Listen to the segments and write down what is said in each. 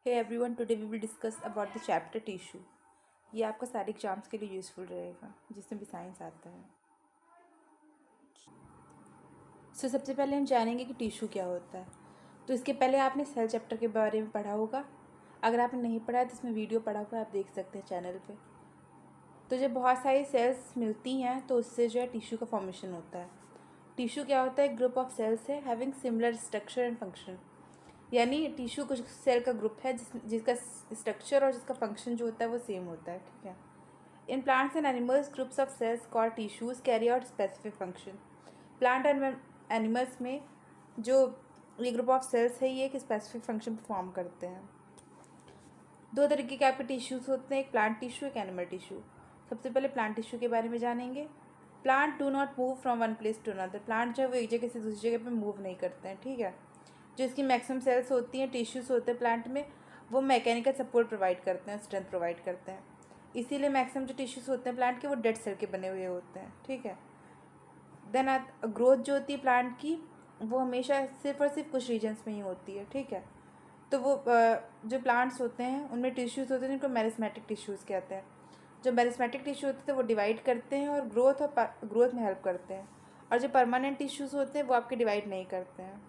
Hey everyone, today we will discuss about the chapter tissue. ये आपका सारे exams के लिए यूज़फुल रहेगा जिसमें भी साइंस आता है। सबसे पहले हम जानेंगे कि टिश्यू क्या होता है। तो इसके पहले आपने सेल चैप्टर के बारे में पढ़ा होगा। अगर आपने नहीं पढ़ा है तो इसमें वीडियो पढ़ा हुआ है, आप देख सकते हैं चैनल पे। तो जब बहुत सारी सेल्स मिलती हैं तो उससे जो है टिश्यू का फॉर्मेशन होता है। टिश्यू क्या होता है? ग्रुप ऑफ सेल्स है having similar structure and function. यानी टिश्यू कुछ सेल का ग्रुप है जिसका स्ट्रक्चर और जिसका फंक्शन जो होता है वो सेम होता है। ठीक है। In plants and animals groups of cells called tissues carry out specific function. Plant and animals में जो ये ग्रुप ऑफ सेल्स है ये एक स्पेसिफिक फंक्शन परफॉर्म करते हैं। दो तरीके के आपके टिश्यूज होते हैं, एक प्लांट टिश्यू, एक एनिमल टिश्यू। सबसे पहले प्लांट टिश्यू के बारे में जानेंगे। Plant do not move from one place to another. Plant जो है वो एक जगह से दूसरी जगह पे मूव नहीं करते हैं। ठीक है। जो इसकी मैक्सिमम सेल्स होती हैं, टिश्यूज़ होते हैं प्लांट में, वो मैकेनिकल सपोर्ट प्रोवाइड करते हैं, स्ट्रेंथ प्रोवाइड करते हैं। इसीलिए मैक्सिमम जो टिश्यूज़ होते हैं प्लांट के वो डेड सेल के बने हुए होते हैं। ठीक है। देन ग्रोथ जो होती है प्लांट की वो हमेशा सिर्फ और सिर्फ कुछ रीजन्स में ही होती है। ठीक है। तो वो जो प्लांट्स होते हैं उनमें टिश्यूज़ होते हैं जिनको मेरिस्मेटिक टिश्यूज़ कहते हैं। जो मेरिस्मेटिक टिश्यू होते हैं वो डिवाइड करते हैं और ग्रोथ में हेल्प करते हैं। और जो परमानेंट टिश्यूज़ होते हैं वो आपके डिवाइड नहीं करते हैं।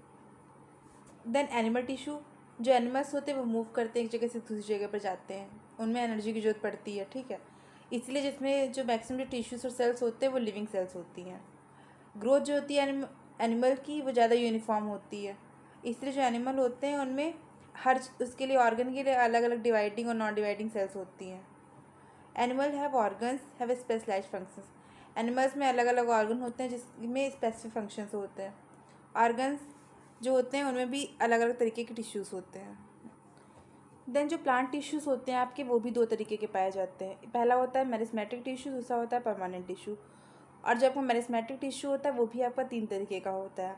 देन एनिमल टिश्यू, जो एनिमल्स होते हैं वो मूव करते हैं, एक जगह से दूसरी जगह पर जाते हैं, उनमें एनर्जी की जरूरत पड़ती है। ठीक है। इसलिए जिसमें जो मैक्सिमम जो टिश्यूज और सेल्स होते हैं वो लिविंग सेल्स होती हैं। ग्रोथ जो होती है एनिमल की वो ज़्यादा यूनिफॉर्म होती है। इसलिए जो एनिमल होते हैं उनमें हर उसके लिए ऑर्गन के लिए अलग अलग डिवाइडिंग और नॉन डिवाइडिंग सेल्स होती हैं। Animal have organs have specialised functions. Animals में अलग अलग ऑर्गन होते हैं जिसमें स्पेसिफिक फंक्शंस होते हैं। ऑर्गन्स जो होते हैं उनमें भी अलग अलग तरीके के टिश्यूज़ होते हैं। देन जो प्लांट टिश्यूज़ होते हैं आपके वो भी दो तरीके के पाए जाते हैं। पहला होता है मेरिस्मेटिक टिश्यू, दूसरा होता है परमानेंट टिश्यू। और जो आपका मेरिस्मेटिक टिश्यू होता है वो भी आपका तीन तरीके का होता है।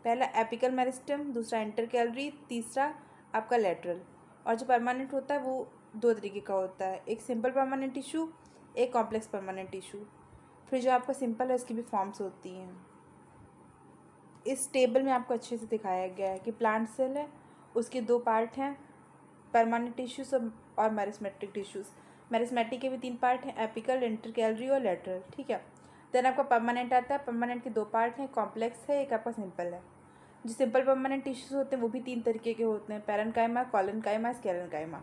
पहला एपिकल मेरिस्टम, दूसरा इंटरकैलरी, तीसरा आपका लेटरल। और जो परमानेंट होता है वो दो तरीके का होता है, एक सिंपल परमानेंट टिश्यू, एक कॉम्प्लेक्स परमानेंट टिश्यू। फिर जो आपका सिंपल है उसकी भी फॉर्म्स होती हैं। इस टेबल में आपको अच्छे से दिखाया गया है कि प्लांट सेल है, उसके दो पार्ट हैं, परमानेंट टिश्यूज और मेरिस्मेटिक टिश्यूज़। मेरिस्मेटिक के भी तीन पार्ट हैं, एपिकल, इंटरकैलरी और लेटरल। ठीक है। देन आपका परमानेंट आता है। परमानेंट के दो पार्ट हैं, कॉम्प्लेक्स है, एक आपका सिंपल है। जो सिंपल परमानेंट टिश्यूज़ होते हैं वो भी तीन तरीके के होते हैं, पैरेन्काइमा, कॉलेनकाइमा, स्क्लेरेन्काइमा।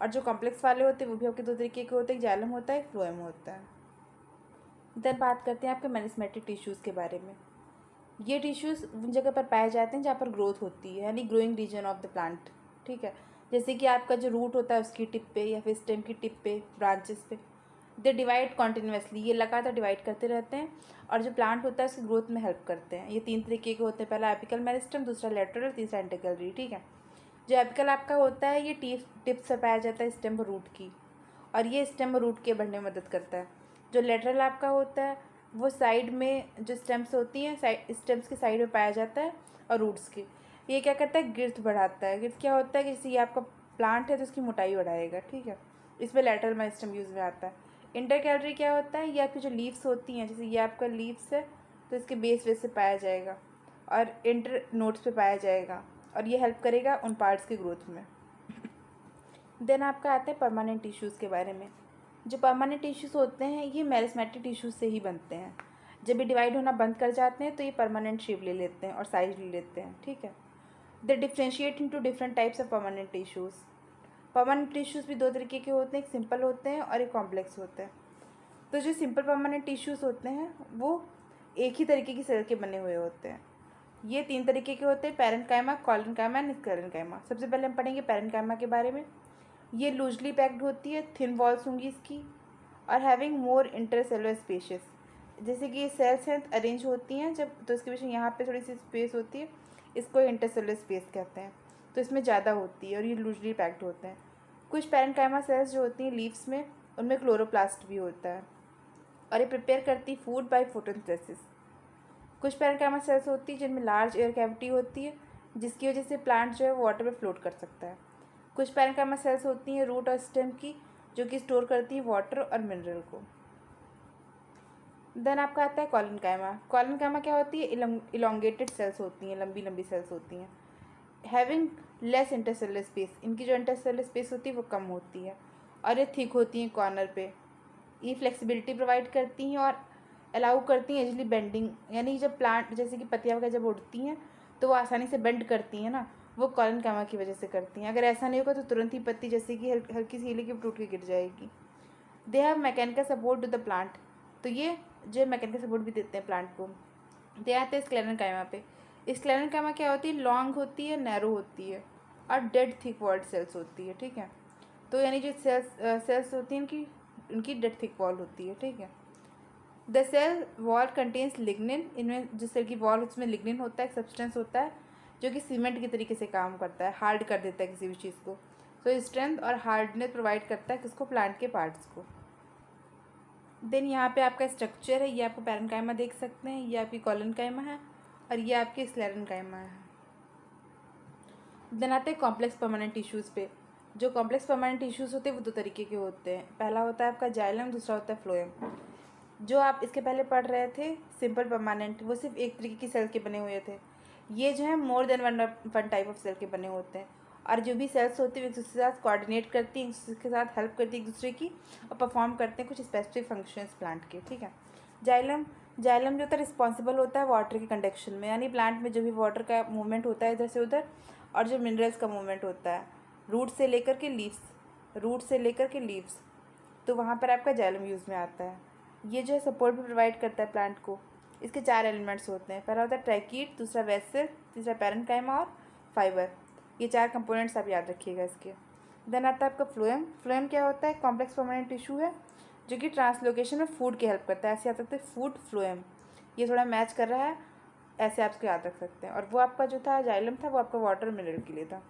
और जो कॉम्प्लेक्स वाले होते हैं वो भी आपके दो तरीके के होते हैं, एक जाइलम होता है, एक फ्लोएम होता है। देन बात करते हैं आपके मेरिस्मेटिक टिश्यूज़ के बारे में। ये टिश्यूज़ उन जगह पर पाए जाते हैं जहाँ पर ग्रोथ होती है, यानी growing region of the plant. ठीक है। जैसे कि आपका जो रूट होता है उसकी टिप पे या फिर स्टेम की टिप पे, ब्रांचेस पे, दे डिवाइड कॉन्टिन्यूसली, ये लगातार डिवाइड करते रहते हैं और जो प्लांट होता है उसकी ग्रोथ में हेल्प करते हैं। ये तीन तरीके के होते हैं, पहला एपिकल मेरिस्टम, दूसरा लेटरल, तीसरा इंटरकैलरी। ठीक है। जो एपिकल आपका होता है ये टिप्स से पाया जाता है स्टेम और रूट की, और ये स्टेम और रूट के बढ़ने में मदद करता है। जो लेटरल आपका होता है वो साइड में जो स्टेम्स होती हैं, स्टेम्स के साइड में पाया जाता है, और रूट्स के। ये क्या करता है? गिर्थ बढ़ाता है। गिर्थ क्या होता है कि जैसे ये आपका प्लांट है तो उसकी मोटाई बढ़ाएगा। ठीक है। इसमें लेटरल मेरिस्टम यूज़ में आता है। इंटरकैलरी क्या होता है? ये आपकी जो लीव्स होती हैं, जैसे ये आपका लीव्स है तो इसके बेस से पाया जाएगा और इंटर नोड्स पे पाया जाएगा, और ये हेल्प करेगा उन पार्ट्स की ग्रोथ में। देन आपका आता है परमानेंट टिश्यूज़ के बारे में। जो परमानेंट टिश्यूज़ होते हैं ये मेरिस्मेटिक टिश्यूज़ से ही बनते हैं। जब ये डिवाइड होना बंद कर जाते हैं तो ये परमानेंट शेप ले लेते हैं और साइज ले लेते हैं। ठीक है। They differentiate into different types of permanent tissues. Permanent tissues भी दो तरीके के होते हैं, एक सिंपल होते हैं और एक कॉम्प्लेक्स होते हैं। तो जो सिंपल परमानेंट टिश्यूज़ होते हैं वो एक ही तरीके की सेल के बने हुए होते हैं। ये तीन तरीके के होते हैं, पैरेन्काइमा, कॉलेनकाइमा एंड स्क्लेरेन्काइमा। सबसे पहले हम पढ़ेंगे पैरेन्काइमा के बारे में। ये लूजली पैक्ड होती है, थिन वॉल्स होंगी इसकी, और हैविंग मोर इंटरसेलुलर स्पेसेस। जैसे कि ये सेल्स हैं अरेंज होती हैं जब, तो इसके पीछे यहाँ पे थोड़ी सी स्पेस होती है, इसको इंटरसेलुलर स्पेस कहते हैं। तो इसमें ज़्यादा होती है और ये लूजली पैक्ड होते हैं। कुछ पैरेन्काइमा सेल्स जो होती हैं लीव्स में, उनमें क्लोरोप्लास्ट भी होता है और ये प्रिपेयर करती फूड बाय फोटोसिंथेसिस। कुछ पैरेन्काइमा सेल्स होती है जिनमें लार्ज एयर कैविटी होती है जिसकी वजह से प्लांट जो है वो वाटर में फ्लोट कर सकता है। कुछ पैरेन्काइमा सेल्स होती हैं रूट और स्टेम की, जो कि स्टोर करती है वाटर और मिनरल को। देन आपका आता है कॉलेनकाइमा। कॉलेनकाइमा क्या होती है? इलोंगेटेड सेल्स होती हैं, लंबी लंबी सेल्स होती हैं, हैविंग लेस इंटरसेलुलर स्पेस, इनकी जो इंटरसेलुलर स्पेस होती है वो कम होती है और ये थिक होती हैं कॉर्नर पे। ये फ्लेक्सिबिलिटी प्रोवाइड करती हैं और अलाउ करती हैं इजली बेंडिंग, यानी जब प्लांट जैसे कि पत्तियाँ वगैरह जब उड़ती हैं तो वो आसानी से बेंड करती हैं ना, वो कॉलन कैमा की वजह से करती हैं। अगर ऐसा नहीं होगा तो तुरंत ही पत्ती जैसे कि हल्की सी हिले की टूट के गिर जाएगी। They have mechanical support to the plant, तो ये जो मैकेनिकल सपोर्ट भी देते हैं प्लांट को। दे आते हैं स्क्लेरन कायमा पे। स्क्लेरन कायमा क्या होती है, लॉन्ग होती है, नैरो होती है और डेड थिक वॉल्ड सेल्स होती है, ठीक है। तो यानी जो सेल्स होती हैं उनकी डेड थिक वॉल होती है, ठीक है। The cell wall contains lignin, इनमें जो सेल की वॉल उसमें लिग्निन होता है, एक सब्सटेंस होता है जो कि सीमेंट की तरीके से काम करता है, हार्ड कर देता है किसी भी चीज़ को। तो स्ट्रेंथ और हार्डनेस प्रोवाइड करता है किसको, प्लांट के पार्ट्स को। देन यहाँ पे आपका स्ट्रक्चर है, ये आपको पैरेन्काइमा देख सकते हैं, ये आपकी कॉलनकाइमा है और ये आपकी स्क्लेरेन्काइमा है। देन आते हैं कॉम्प्लेक्स परमानेंट टिश्यूज़ पे। जो कॉम्प्लेक्स परमानेंट टिश्यूज़ होते हैं वो दो तरीके के होते हैं, पहला होता है आपका जाइलम, दूसरा होता है फ्लोएम। जो आप इसके पहले पढ़ रहे थे सिंपल परमानेंट, वो सिर्फ एक तरीके की सेल के बने हुए थे। ये जो है more than one type of cell के बने होते हैं और जो भी सेल्स होती है एक दूसरे के साथ कोऑर्डिनेट करती हैं, एक दूसरे के साथ हेल्प करती है एक दूसरे की और परफॉर्म करते हैं कुछ स्पेसिफिक फंक्शंस प्लांट के, ठीक है। जाइलम जाइलम जो होता है रिस्पॉन्सिबल होता है वाटर के कंडक्शन में, यानी प्लांट में जो भी वाटर का मूवमेंट होता है इधर से उधर और जो मिनरल्स का मूवमेंट होता है रूट से लेकर के लीव्स, तो वहाँ पर आपका जाइलम यूज़ में आता है। ये जो है सपोर्ट भी प्रोवाइड करता है प्लांट को। इसके 4 एलिमेंट्स होते हैं, पहला होता है ट्रैकीड, दूसरा वेसल, तीसरा पैरेन्काइमा और फाइबर। ये 4 कंपोनेंट्स आप याद रखिएगा इसके। देन आता है आपका फ्लोएम। फ्लोएम क्या होता है, कॉम्प्लेक्स परमानेंट टिश्यू है जो कि ट्रांसलोकेशन में फूड की हेल्प करता है, ऐसे याद सकते हैं फूड फ्लोएम। ये थोड़ा मैच कर रहा है, ऐसे आप इसको याद रख सकते हैं। और वो आपका जो था जाइलम था वो आपका वाटर मिनरल के लिए था।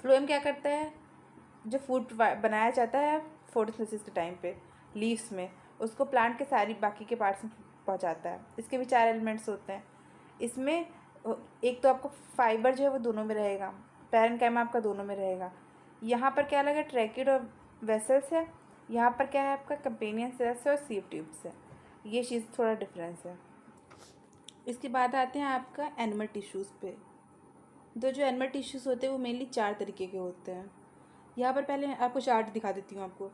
फ्लोएम क्या करता है, जो फूड बनाया जाता है फोटोसिंथेसिस के टाइम पे लीव्स में, उसको प्लांट के सारी बाकी के पार्ट्स में पहुंचाता है। इसके भी 4 एलिमेंट्स होते हैं। इसमें एक तो आपको फाइबर जो है वो दोनों में रहेगा, पैरेन्काइमा आपका दोनों में रहेगा। यहाँ पर क्या लगा, ट्रैकिड और वेसल्स है, यहाँ पर क्या है आपका कंपेनियन सेल्स है और सीव ट्यूब्स है। ये चीज़ थोड़ा डिफरेंस है। इसके बाद आते हैं आपका एनिमल टिश्यूज़ पे। तो जो एनिमल टिश्यूज़ होते हैं वो मेनली 4 तरीके के होते हैं। यहाँ पर पहले आपको चार्ट दिखा देती हूँ आपको।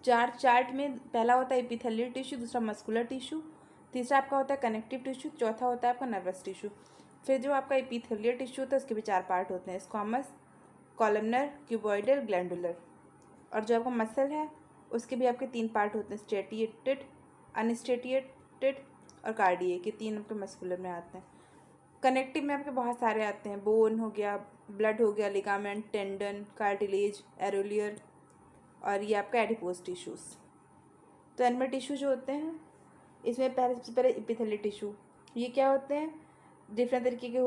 चार्ट में पहला होता है एपिथेलियल टिश्यू, दूसरा मस्कुलर टिश्यू, तीसरा आपका होता है कनेक्टिव टिश्यू, चौथा होता है आपका नर्वस टिश्यू। फिर जो आपका एपिथेलियल टिश्यू होता है उसके भी 4 पार्ट होते हैं, स्क्वामस, कॉलमनर, क्यूबॉइडल, ग्लैंडुलर। और जो आपका मसल है उसके भी आपके 3 पार्ट होते हैं, स्टेटिएटेड, अनस्टेटिएटेड और कार्डिएक, ये 3 आपके मस्कुलर में आते हैं। कनेक्टिव में आपके बहुत सारे आते हैं, बोन हो गया, ब्लड हो गया, लिगामेंट, टेंडन, कार्टिलेज, एरोलियर और ये आपका एडिपोज टिश्यूज़। तो एनिमल टिश्यू जो होते हैं इसमें सबसे पहले एपिथेलियल टिश्यू, ये क्या होते हैं, डिफरेंट तरीके के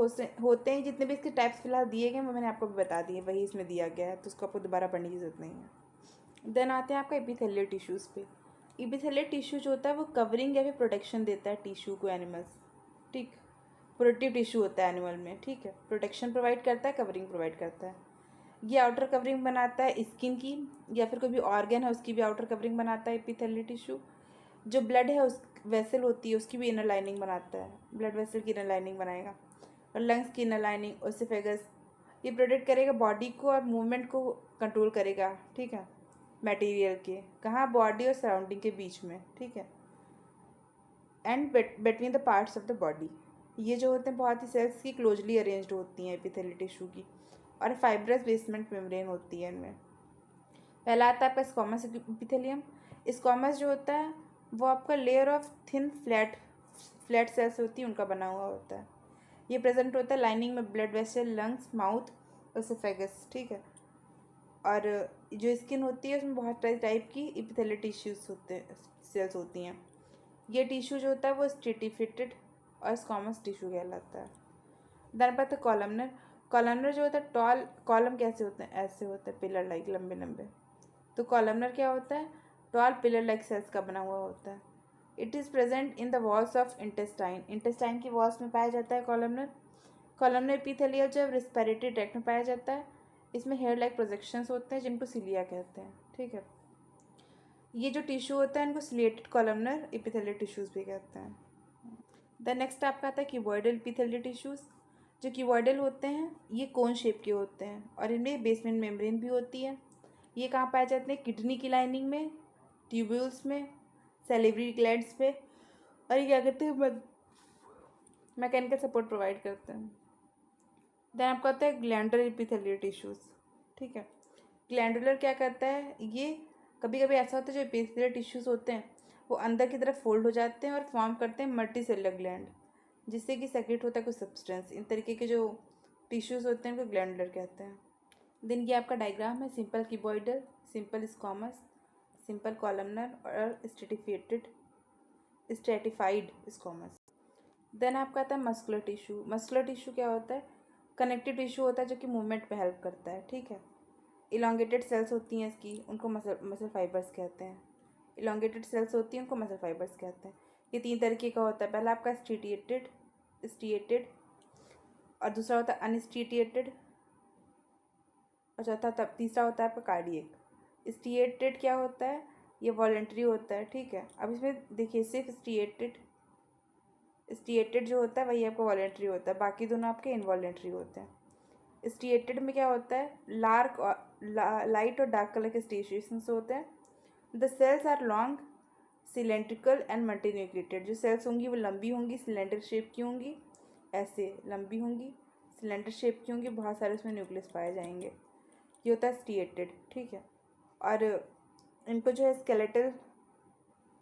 होते हैं। जितने भी इसके टाइप्स फिलहाल दिए गए वो मैंने आपको भी बता दिए, वही इसमें दिया गया है, तो उसको आपको दोबारा पढ़ने की जरूरत नहीं है। देन आते हैं आपका एपिथेलियल टिश्यूज़ पे। एपिथेलियल टिश्यू जो होता है वो कवरिंग या फिर प्रोटेक्शन देता है टिश्यू को, एनिमल्स, ठीक। प्रोटेक्टिव टिश्यू होता है एनिमल में, ठीक है, प्रोटेक्शन प्रोवाइड करता है, कवरिंग प्रोवाइड करता है। ये आउटर कवरिंग बनाता है स्किन की या फिर कोई भी ऑर्गन है उसकी भी आउटर कवरिंग बनाता है एपिथेलियल टिश्यू। जो ब्लड है उस वेसल होती है उसकी भी इनर लाइनिंग बनाता है, ब्लड वेसल की इनर लाइनिंग बनाएगा। और लंग्स की इनर लाइनिंग, ओसिफेगस, ये प्रोटेक्ट करेगा बॉडी को और मूवमेंट को कंट्रोल करेगा, ठीक है, मटेरियल के, कहाँ, बॉडी और सराउंडिंग के बीच में, ठीक है, and between the parts of the body. ये जो होते हैं बहुत ही सेल्स की क्लोजली अरेंज्ड होती हैं एपिथेलियल टिश्यू की और फाइब्रस बेसमेंट मेम्ब्रेन होती है इनमें। पहला आता है आपका स्क्वामस एपिथेलियम। स्क्वामस जो होता है वो आपका layer of thin flat sales होती है उनका बना हुआ होता है। ये प्रेजेंट होता है लाइनिंग में ब्लड वेसल, लंग्स, माउथ और ओसिफेगस, ठीक है। और जो स्किन होती है उसमें बहुत टाइप की एपिथेलियल टिश्यूज होते हैं, सेल्स होती हैं। ये टिश्यू जो होता है वो स्ट्रेटिफिटेड और स्क्वामस टिश्यू कहलाता है। देन बात है कॉलमनर। कॉलमनर जो होता है टॉल, कॉलम कैसे होते हैं, ऐसे होते हैं पिलर लाइक, लंबे लंबे। तो कॉलमनर क्या होता है, टॉल पिलर लाइक सेल्स का बना हुआ होता है। It is present in the walls of intestine, intestine की वॉल्स में पाया जाता है कॉलमनर। कॉलमनर एपिथेलियल जब रेस्पिरेटरी ट्रैक्ट में पाया जाता है, इसमें हेयर लाइक प्रोजेक्शंस होते हैं जिनको सिलिया कहते हैं, ठीक है। ये जो टिश्यू होता है इनको सिलेटेड कॉलमनर एपिथेलियल टिश्यूज़ भी कहते हैं। द नेक्स्ट आपका आता है क्यूबॉइडल एपिथेलियल टिश्यूज़। जो क्यूबॉइडल होते हैं ये कोन शेप के होते हैं और इनमें बेसमेंट मेम्ब्रेन भी होती है। ये कहाँ पाए जाते हैं? किडनी की लाइनिंग में, ट्यूब्यूल्स में, सैलिवरी ग्लैंड्स पे, और ये क्या करते हैं? मैकेनिकल सपोर्ट प्रोवाइड करते हैं। देन आपका होता है ग्लैंडुलर एपिथेलियल टिश्यूज। ठीक है, ग्लैंडुलर क्या करता है? ये कभी कभी ऐसा होता है जो एपिथेलियल टिश्यूज होते हैं वो अंदर की तरफ फोल्ड हो जाते हैं और फॉर्म करते हैं मल्टी सेलुलर ग्लैंड, जिससे कि सेक्रेट होता है कुछ सब्सटेंस। इन तरीके के जो टिश्यूज होते हैं उनको ग्लैंडुलर कहते हैं। देन ये आपका डायग्राम है simple cuboidal, simple squamous, simple columnar और स्ट्रेटिफाइड स्क्वामस। देन आपका आता है मस्कुलर टिश्यू। मस्कुलर टिश्यू क्या होता है? कनेक्टिव टिश्यू होता है जो कि मूवमेंट में हेल्प करता है। ठीक है, इलोंगेटेड सेल्स होती हैं इसकी, उनको मसल फाइबर्स कहते हैं। इलोंगेटेड सेल्स होती हैं उनको मसल फाइबर्स कहते हैं। ये 3 तरीके का होता है। पहला आपका स्ट्रिएटेड, और दूसरा होता है अनस्ट्रिएटेड, और तीसरा होता है आपका कार्डियक। स्ट्रिएटेड क्या होता है? ये वॉलेंट्री होता है। ठीक है, अब इसमें देखिए सिर्फ स्ट्रिएटेड जो होता है वही आपका वॉलेंट्री होता है, बाकी दोनों आपके इनवॉलेंट्री होते हैं। स्ट्रिएटेड में क्या होता है? लाइट और डार्क कलर के स्ट्रिएशंस होते हैं। The cells are long, cylindrical and multinucleated. जो सेल्स होंगी वो लंबी होंगी, सिलेंडर शेप की होंगी, ऐसे लंबी होंगी, सिलेंडर शेप की होंगी, बहुत सारे उसमें न्यूक्लियस पाए जाएंगे। ये होता है स्ट्रिएटेड। ठीक है, और इनको जो है स्केलेटल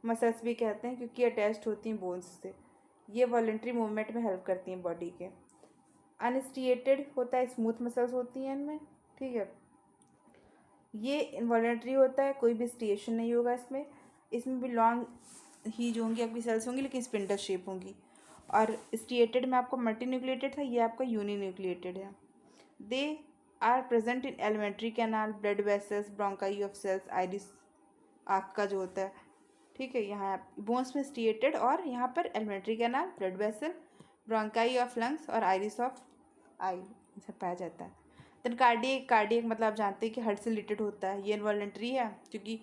मसल्स भी कहते हैं क्योंकि अटैच्ड होती हैं बोन्स से। ये वॉलेंट्री मूवमेंट में हेल्प करती हैं बॉडी के। अनस्ट्रिएटेड होता है, स्मूथ मसल्स होती हैं इनमें। ठीक है, ये इनवॉलेंट्री होता है, कोई भी स्ट्रिएशन नहीं होगा इसमें। इसमें भी लॉन्ग ही जो होंगी आपकी सेल्स होंगी लेकिन स्पिंडल शेप होंगी। और स्ट्रिएटेड में आपको मल्टी न्यूक्लिएटेड था, ये आपका यूनी न्यूक्लिएटेड है। They are present in alimentary canal, blood vessels, bronchi of cells, iris आँख का जो होता है। ठीक है, यहाँ बोन्स में स्ट्रिएटेड और यहाँ पर elementary canal, blood vessel, bronchi of lungs और आइरिस ऑफ आई सब पाया जाता है। देन कार्डियक मतलब आप जानते हैं कि हार्ट से रिलेटेड होता है। ये इनवॉलेंट्री है क्योंकि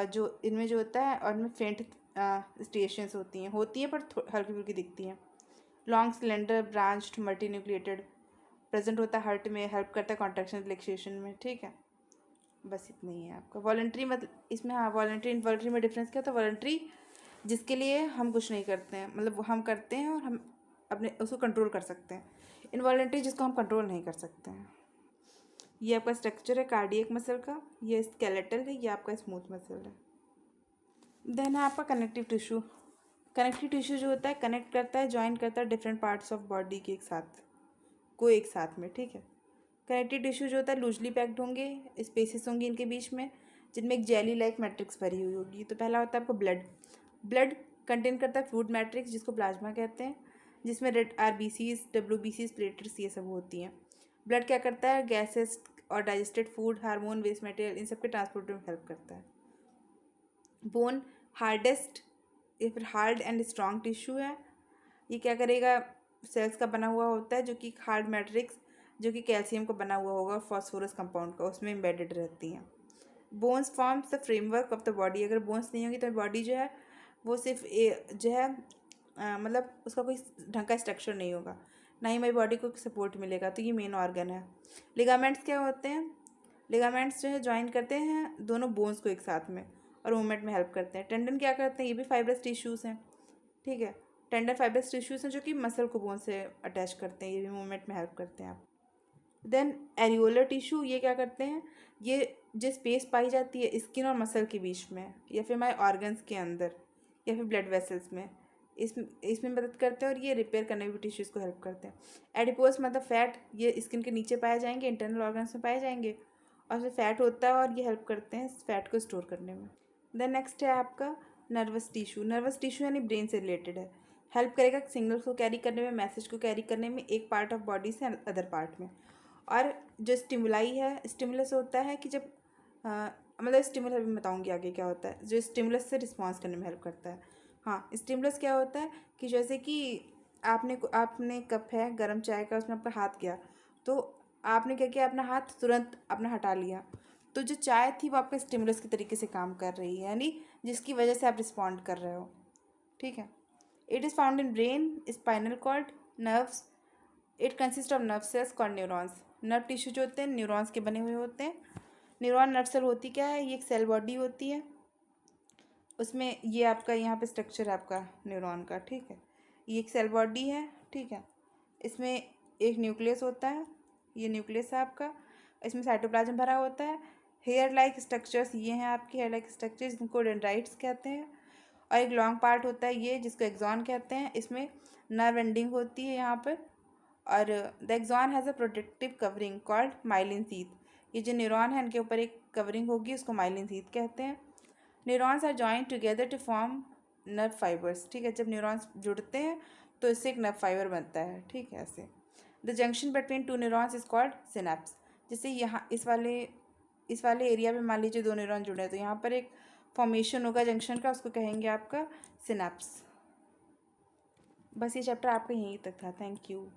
जो इनमें जो होता है और इनमें फेंट स्टेशंस होती हैं पर हल्की फुल्की दिखती हैं। Long cylinder branched multi nucleated present होता है हार्ट में, हेल्प करता है कॉन्ट्रैक्शन रिलैक्सेशन में। ठीक है, बस इतना ही है आपका वॉलंटरी। मतलब इसमें हाँ वॉलंटरी इनवॉलंटरी में डिफरेंस क्या होता है? वॉलंटरी जिसके लिए हम कुछ नहीं करते हैं, मतलब हम करते हैं और हम अपने उसको कंट्रोल कर सकते हैं। इनवॉलंटरी जिसको हम कंट्रोल नहीं कर सकते हैं। ये आपका स्ट्रक्चर है कार्डियक मसल का, ये स्केलेटल है, ये आपका स्मूथ मसल है। देन है आपका कनेक्टिव टिश्यू। कनेक्टिव टिश्यू जो होता है कनेक्ट करता है, ज्वाइन करता है डिफरेंट पार्ट्स ऑफ बॉडी के एक साथ में। ठीक है, कनेक्टिव टिश्यू जो होता है लूजली पैक्ड होंगे, स्पेसेस होंगी इनके बीच में जिनमें एक जेली लाइक मैट्रिक्स भरी हुई होगी। तो पहला होता है आपको ब्लड कंटेन करता है फ्लूइड मैट्रिक्स जिसको प्लाज्मा कहते हैं, जिसमें रेड RBCs, WBCs, प्लेटलेट्स ये सब होती हैं। ब्लड क्या करता है? गैसेस और digested food, hormone, waste material इन सब के ट्रांसपोर्ट में हेल्प करता है। बोन हार्डेस्ट या फिर हार्ड एंड स्ट्रॉन्ग टिश्यू है। ये क्या करेगा? सेल्स का बना हुआ होता है जो कि हार्ड मैट्रिक्स जो कि कैल्शियम का बना हुआ होगा, फॉस्फोरस कंपाउंड का, उसमें एम्बेडेड रहती हैं। Bones forms the framework of the body. अगर बोन्स नहीं होगी तो बॉडी जो है वो सिर्फ जो है मतलब उसका कोई ढंग का स्ट्रक्चर नहीं होगा, ना ही हमारी बॉडी को सपोर्ट मिलेगा। तो ये मेन ऑर्गन है। लिगामेंट्स क्या होते हैं? लिगामेंट्स जो है ज्वाइन करते हैं दोनों बोन्स को एक साथ में और मूवमेंट में हेल्प करते हैं। टेंडन क्या करते हैं? ये भी फाइब्रस टिश्यूज़ हैं। ठीक है, टेंडन फाइब्रस टिश्यूज़ हैं जो कि मसल को बोन से अटैच करते हैं, ये भी मूवमेंट में हेल्प करते हैं आप। देन एरियोलर टिश्यू, ये क्या करते हैं? ये जो स्पेस पाई जाती है स्किन और मसल के बीच में या फिर हमारे ऑर्गन्स के अंदर या फिर ब्लड वेसल्स में, इसमें मदद करते हैं और ये रिपेयर करने में भी टिश्यूज़ को हेल्प करते हैं। एडिपोस मतलब फैट, ये स्किन के नीचे पाए जाएंगे, इंटरनल ऑर्गन्स में पाए जाएंगे और उसमें फैट होता है और ये हेल्प करते हैं फैट को स्टोर करने में। देन नेक्स्ट है आपका नर्वस टिश्यू। नर्वस टिश्यू यानी ब्रेन से रिलेटेड है, हेल्प करेगा सिग्नल्स को कैरी करने में, मैसेज को कैरी करने में एक पार्ट ऑफ बॉडी से अदर पार्ट में। और जो स्टिमुलाई है, स्टिमुलस होता है कि जब मतलब स्टिमुलस अभी बताऊंगी आगे क्या होता है, जो स्टिमुलस से रिस्पॉन्स करने में हेल्प करता है। हाँ, स्टिमुलस क्या होता है कि जैसे कि आपने कप है गर्म चाय का, उसमें आपका हाथ गया तो आपने क्या किया, अपना हाथ तुरंत अपना हटा लिया, तो जो चाय थी वो आपका स्टिमुलस के तरीके से काम कर रही है, यानी जिसकी वजह से आप रिस्पॉन्ड कर रहे हो। ठीक है, it is found in brain, spinal cord, nerves, it consist of nerve cells called neurons. Nerve tissue जो होते हैं न्यूरॉन्स के बने हुए होते हैं। न्यूरॉन नर्व सेल होती क्या है, ये एक सेल बॉडी होती है, उसमें ये आपका यहाँ पे स्ट्रक्चर है आपका न्यूरॉन का, ठीक है। ये एक सेल बॉडी है, ठीक है। इसमें एक न्यूक्लियस होता है, ये न्यूक्लियस है आपका, इसमें साइटोप्लाज्म भरा होता है। हेयर लाइक स्ट्रक्चर्स ये हैं आपके हेयर लाइक स्ट्रक्चर्स, जिनको डेंड्राइट्स कहते हैं। और एक लॉन्ग पार्ट होता है ये, जिसको एक्सॉन कहते हैं, इसमें नर्व एंडिंग होती है यहाँ पर। और the axon has a protective covering called myelin sheath. ये जो न्यूरॉन है इनके ऊपर एक कवरिंग होगी, उसको माइलिन शीथ कहते हैं। Neurons are joint together to form nerve fibres, ठीक है। जब न्यूरॉन्स जुड़ते हैं तो इससे एक नर्व फाइबर बनता है, ठीक है। ऐसे the junction between two neurons is called synapse. जैसे यहाँ इस वाले एरिया में मान लीजिए दो न्यूरॉन जुड़े हैं, तो यहाँ पर एक फॉर्मेशन होगा जंक्शन का, उसको कहेंगे आपका सिनेप्स। बस ये चैप्टर आपका यहीं तक था। Thank you.